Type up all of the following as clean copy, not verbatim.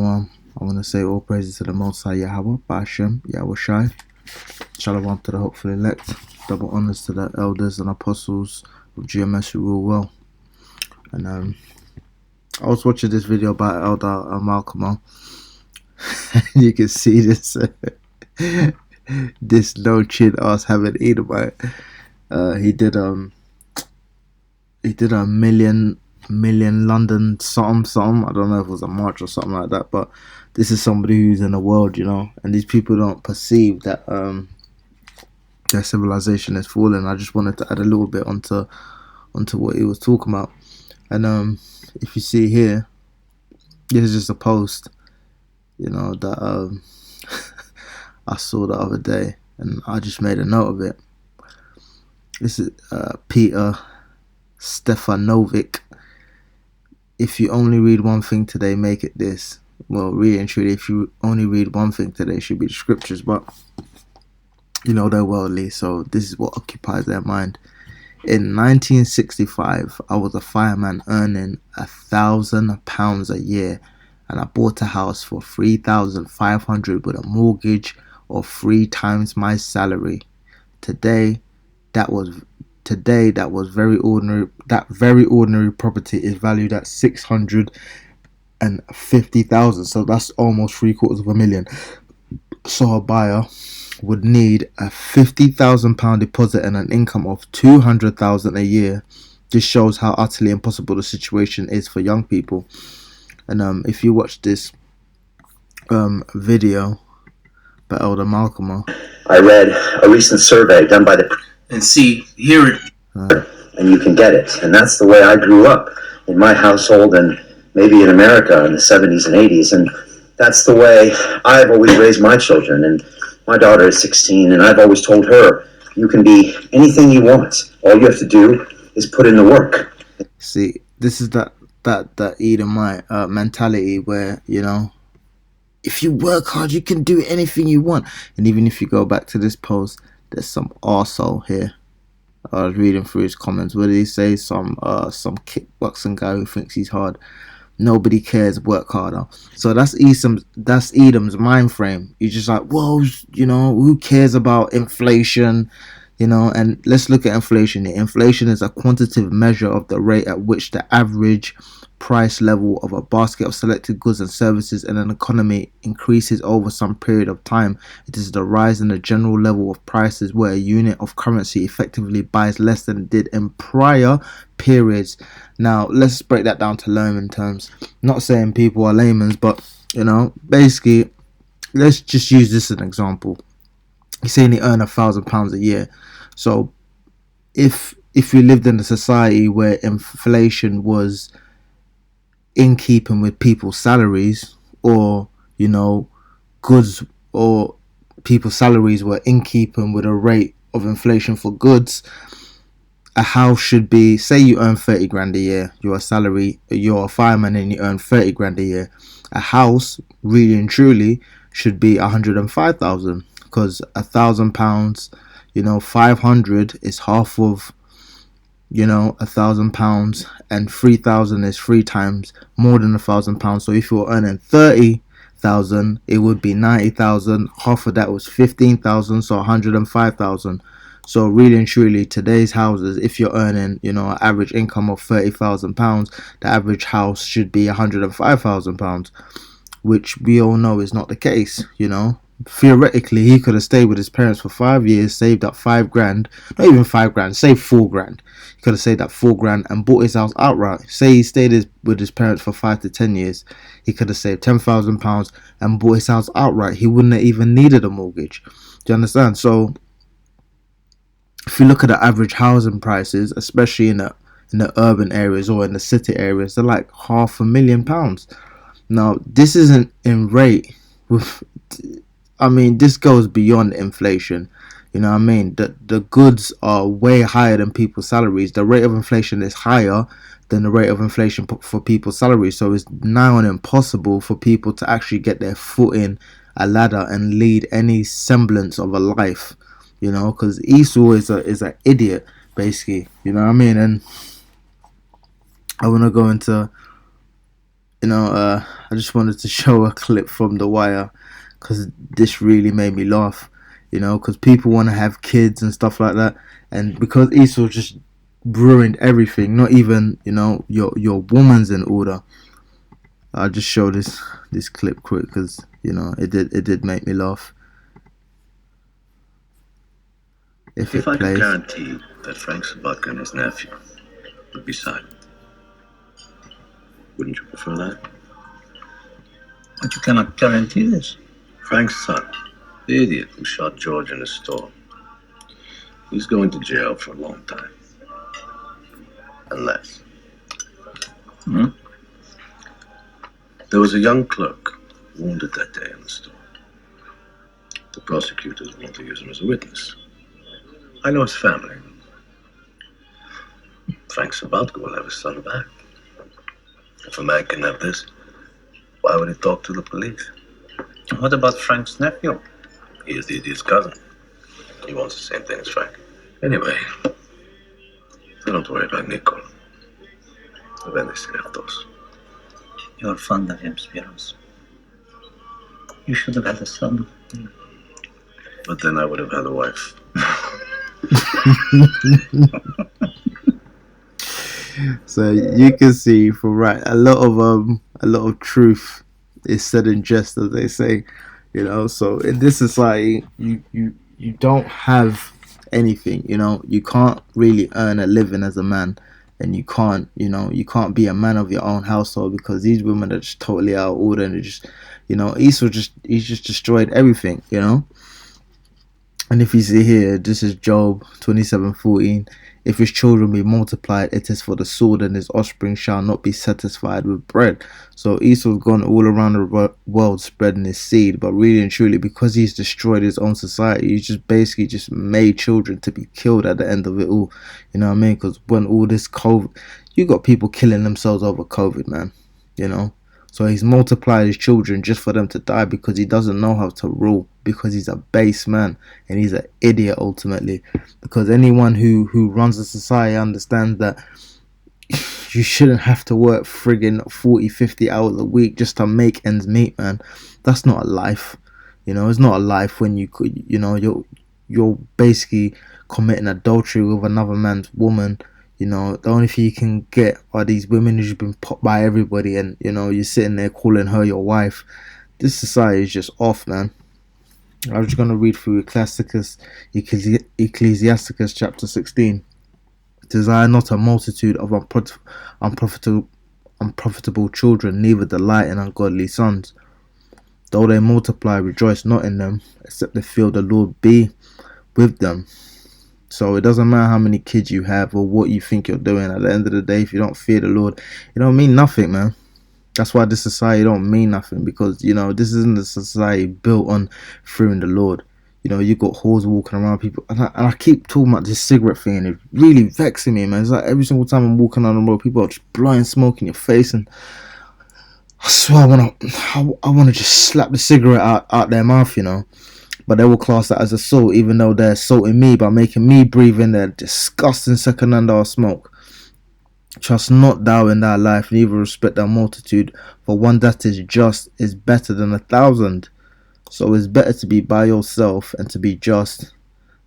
I want to say all praises to the Most High Yahweh, Bashem, Yahweh Shai, Shalom to the hopeful elect, double honors to the elders and apostles of GMS who rule well. And I was watching this video about Elder Malcolm, and you can see this this no chin ass having Edomite. He did a million London something. I don't know if it was a march or something like that, but this is somebody who's in the world, and these people don't perceive that their civilization is falling. I just wanted to add a little bit onto what he was talking about. And if you see here, this is just a post, that I saw the other day, and I just made a note of it. This is Peter Stefanovic. If you only read one thing today, make it this. Well, really and truly, if you only read one thing today, it should be the scriptures, but they're worldly, so this is what occupies their mind. In 1965, I was a fireman earning £1,000 a year, and I bought a house for $3,500 with a mortgage of 3 times my salary. Today, that very ordinary property is valued at $650,000. So that's almost $750,000. So a buyer would need a £50,000 deposit and an income of $200,000 a year. This shows how utterly impossible the situation is for young people. And if you watch this video by Elder Malcolm, I read a recent survey done by the and see, hear it, and you can get it. And that's the way I grew up in my household and maybe in America in the 70s and 80s. And that's the way I've always raised my children. And my daughter is 16, and I've always told her, you can be anything you want. All you have to do is put in the work. See, this is that Edomite mentality where, if you work hard, you can do anything you want. And even if you go back to this post, there's some arsehole here. I was reading through his comments. What did he say? Some kickboxing guy who thinks he's hard. Nobody cares, work harder. So that's Edom's mind frame. You're just like, whoa, who cares about inflation? And let's look at inflation here. Inflation is a quantitative measure of the rate at which the average price level of a basket of selected goods and services in an economy increases over some period of time. It is the rise in the general level of prices where a unit of currency effectively buys less than it did in prior periods. Now, let's break that down to layman terms. Not saying people are laymen, but, basically, let's just use this as an example. He's saying he earned £1,000 a year. So, if we lived in a society where inflation was in keeping with people's salaries, or goods or people's salaries were in keeping with a rate of inflation for goods, a house should be, say you earn 30 grand a year, you're a fireman and you earn 30 grand a year, a house really and truly should be 105,000, because £1,000, 500 is half of £1,000, and 3,000 is 3 times more than £1,000. So if you're earning 30,000, it would be 90,000. Half of that was 15,000, so 105,000. So really and truly, today's houses, if you're earning, an average income of £30,000, the average house should be £105,000, which we all know is not the case. Theoretically, he could have stayed with his parents for 5 years, saved up 5 grand, not even 5 grand, saved 4 grand. He could have saved up 4 grand and bought his house outright. Say he stayed with his parents for 5 to 10 years, he could have saved £10,000 and bought his house outright. He wouldn't have even needed a mortgage. Do you understand? So, if you look at the average housing prices, especially in the urban areas or in the city areas, they're like £500,000. Now, this isn't in rate with. This goes beyond inflation. The goods are way higher than people's salaries. The rate of inflation is higher than the rate of inflation for people's salaries. So it's now impossible for people to actually get their foot in a ladder and lead any semblance of a life. Because Esau is an idiot, basically. And I want to go into I just wanted to show a clip from The Wire because this really made me laugh. Because people want to have kids and stuff like that, and because Esau just ruined everything. Not even your woman's in order. I'll just show this clip quick because it did make me laugh. If I plays. could guarantee that Frank Sabatka and his nephew would be silent, wouldn't you prefer that? But you cannot guarantee this. Frank's son, the idiot who shot George in his store, he's going to jail for a long time. Unless. There was a young clerk wounded that day in the store. The prosecutors want to use him as a witness. I know his family. Frank Sabatka will have his son back. If a man can have this, why would he talk to the police? What about Frank's nephew? He is the idiot's cousin. He wants the same thing as Frank. Anyway, don't worry about Nico. Vende ciertos. You're fond of him, Spiros. You should have had a son. But then I would have had a wife. So you can see a lot of truth is said in jest, as they say. So in this society, you don't have anything. You can't really earn a living as a man, and you can't be a man of your own household because these women are just totally out of order, and Esau he's just destroyed everything. And if you see here, this is Job 27:14. If his children be multiplied, it is for the sword, and his offspring shall not be satisfied with bread. So Esau's gone all around the world spreading his seed, but really and truly, because he's destroyed his own society, he's just basically just made children to be killed at the end of it all. You know what I mean? Because when all this COVID, you got people killing themselves over COVID, man. So he's multiplied his children just for them to die because he doesn't know how to rule, because he's a base man and he's an idiot ultimately. Because anyone who runs a society understands that you shouldn't have to work friggin' 40-50 hours a week just to make ends meet, man. That's not a life. It's not a life when you're basically committing adultery with another man's woman. The only thing you can get are these women who've been popped by everybody, and you're sitting there calling her your wife. This society is just off, man. I was just going to read through Ecclesiasticus chapter 16. Desire not a multitude of unprofitable children, neither delight in ungodly sons. Though they multiply, rejoice not in them, except they feel the Lord be with them. So it doesn't matter how many kids you have or what you think you're doing. At the end of the day, if you don't fear the Lord, it don't mean nothing, man. That's why this society don't mean nothing, because this isn't a society built on fearing the Lord. You got whores walking around, people, and I keep talking about this cigarette thing, and it's really vexing me, man. It's like every single time I'm walking on the road, people are just blowing smoke in your face, and I swear I wanna just slap the cigarette out their mouth, But they will class that as assault, even though they're assaulting me by making me breathe in their disgusting second-hand smoke. Trust not thou in thy life, neither respect thy multitude, for one that is just is better than 1,000. So it's better to be by yourself and to be just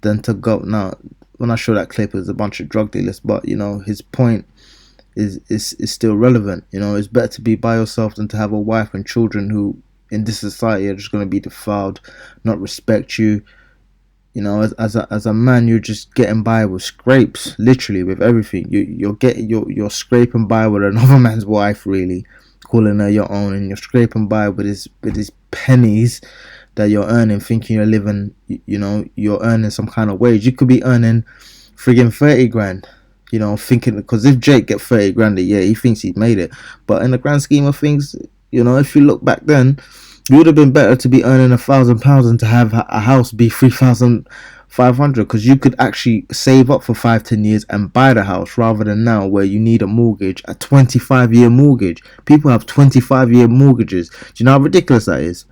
than to go. Now, when I show that clip, it's a bunch of drug dealers, but his point is still relevant. It's better to be by yourself than to have a wife and children who, in this society, are just going to be defiled, not respect you. As a man, you're just getting by with scrapes, literally with everything. You're scraping by with another man's wife, really, calling her your own, and you're scraping by with his pennies that you're earning, thinking you're living. You're earning some kind of wage. You could be earning friggin' 30 grand. Thinking, because if Jake get 30 grand a year, he thinks he's made it. But in the grand scheme of things, if you look back then, it would have been better to be earning £1,000 than to have a house be 3,500, because you could actually save up for 5-10 years and buy the house, rather than now where you need a mortgage, a 25-year mortgage. People have 25-year mortgages. Do you know how ridiculous that is?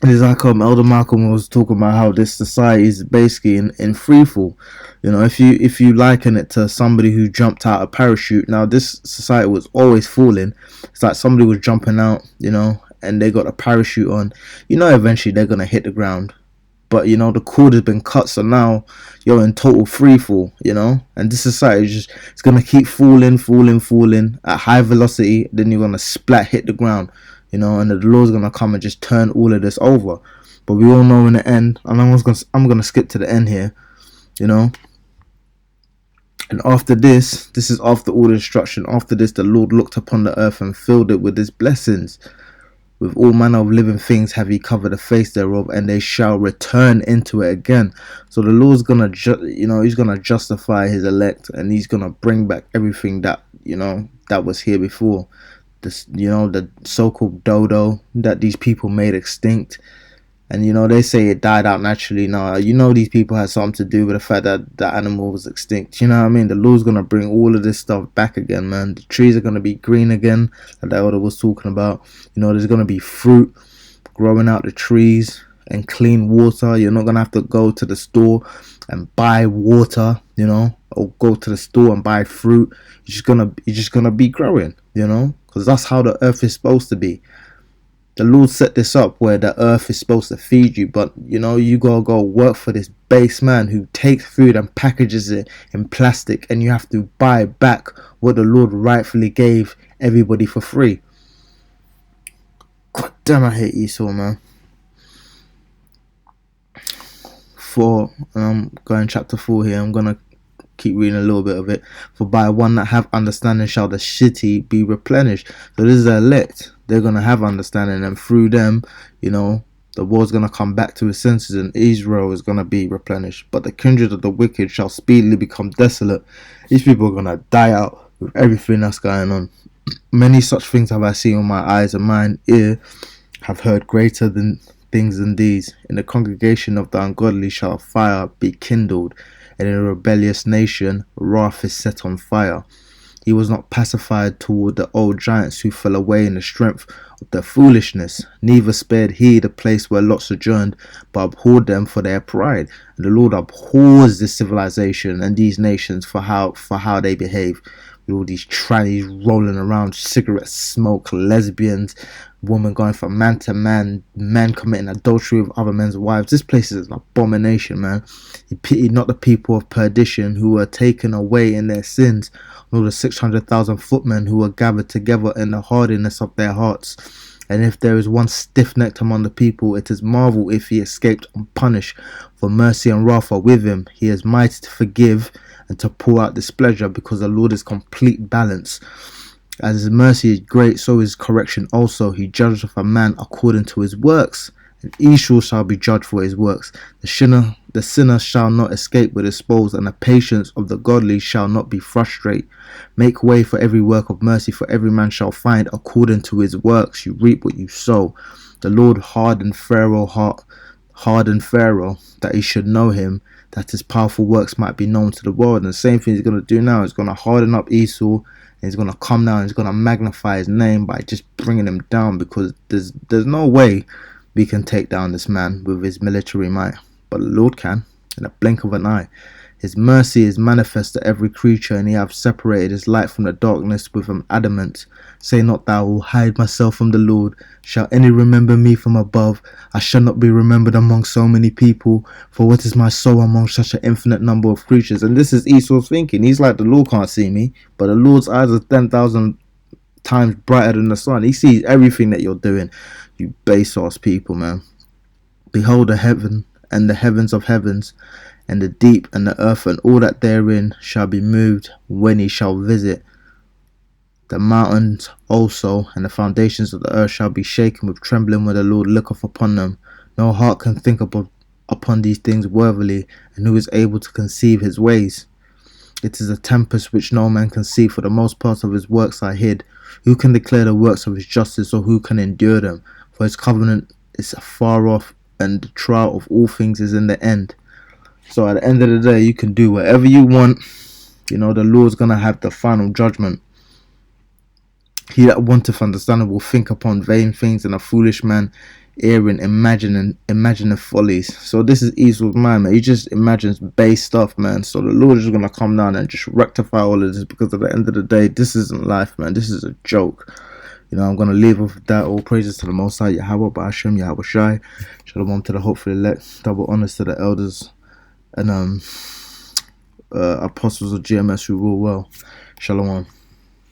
It's like Elder Malcolm was talking about how this society is basically in free fall. You know, if you liken it to somebody who jumped out a parachute, now this society was always falling. It's like somebody was jumping out, you know, and they got a parachute on. You know, eventually they're gonna hit the ground, but you know the cord has been cut, so now you're in total free fall. You know, and this society is just it's gonna keep falling at high velocity. Then you're gonna splat hit the ground. You know, and the Lord's gonna come and just turn all of this over. But we all know in the end, and I'm gonna skip to the end here, you know. And after this is after all the destruction. After this, the Lord looked upon the earth and filled it with his blessings. With all manner of living things have he covered the face thereof, and they shall return into it again. So the Lord's gonna, he's gonna justify his elect, and he's gonna bring back everything that that was here before. This, the so-called dodo that these people made extinct, and they say it died out naturally. Now these people had something to do with the fact that the animal was extinct. You know what I mean? The Lord's gonna bring all of this stuff back again, man. The trees are gonna be green again, like the elder was talking about. There's gonna be fruit growing out the trees and clean water. You're not gonna have to go to the store and buy water, or go to the store and buy fruit. You're just gonna be growing, because that's how the earth is supposed to be. The Lord set this up where the earth is supposed to feed you, but you gotta go work for this base man who takes food and packages it in plastic, and you have to buy back what the Lord rightfully gave everybody for free. God damn, I hate Esau, man. I'm going chapter 4 here. I'm gonna keep reading a little bit of it. For by one that have understanding shall the city be replenished. So this is the elect. They're gonna have understanding, and through them, the world's gonna come back to its senses, and Israel is gonna be replenished. But the kindred of the wicked shall speedily become desolate. These people are gonna die out with everything that's going on. Many such things have I seen with my eyes, and mine ear have heard greater than things than these. In the congregation of the ungodly shall fire be kindled, and in a rebellious nation wrath is set on fire. He was not pacified toward the old giants who fell away in the strength of their foolishness, neither spared he the place where Lot sojourned, but abhorred them for their pride. And the Lord abhors this civilization and these nations for how they behave. With all these trannies rolling around, cigarette smoke, lesbians, women going from man to man, men committing adultery with other men's wives. This place is an abomination, man. He pitied not the people of perdition who were taken away in their sins, nor the 600,000 footmen who were gathered together in the hardiness of their hearts. And if there is one stiff-necked among the people, it is marvel if he escaped unpunished. For mercy and wrath are with him. He is mighty to forgive and to pour out displeasure, because the Lord is complete balance. As his mercy is great, so is correction also. He judgeth a man according to his works, and Esau shall be judged for his works. The sinner shall not escape with his spoils, and the patience of the godly shall not be frustrate. Make way for every work of mercy, for every man shall find according to his works. You reap what you sow. The Lord hardened Pharaoh that he should know him, that his powerful works might be known to the world. And the same thing he's going to do now. He's going to harden up Esau, and he's going to come down and he's going to magnify his name by just bringing him down, because there's no way we can take down this man with his military might, but the Lord can, in a blink of an eye. His mercy is manifest to every creature, and he hath separated his light from the darkness with an adamant. Say not thou, will hide myself from the Lord. Shall any remember me from above? I shall not be remembered among so many people. For what is my soul among such an infinite number of creatures? And this is Esau's thinking. He's like, the Lord can't see me, but the Lord's eyes are 10,000 times brighter than the sun. He sees everything that you're doing, you base ass people, man. Behold, the heaven and the heavens of heavens, and the deep and the earth and all that therein shall be moved when he shall visit. The mountains also and the foundations of the earth shall be shaken with trembling when the Lord looketh upon them. No heart can think upon these things worthily, and who is able to conceive his ways? It is a tempest which no man can see, for the most part of his works are hid. Who can declare the works of his justice, or who can endure them? For his covenant is far off, and the trial of all things is in the end. So at the end of the day, you can do whatever you want. The Lord's going to have the final judgment. He that wanteth understanding will think upon vain things, and a foolish man airing imagining follies. So this is Evil's mind, man. He just imagines base stuff, man. So the Lord is gonna come down and just rectify all of this, because at the end of the day, this isn't life, man. This is a joke. You know, I'm gonna leave off with that. All praises to the Most High, Yahweh, Ba'ashem, Yahweh Shai. Shalom to the hopefully elect. Double honors to the elders and apostles of GMS who rule well. Shalom.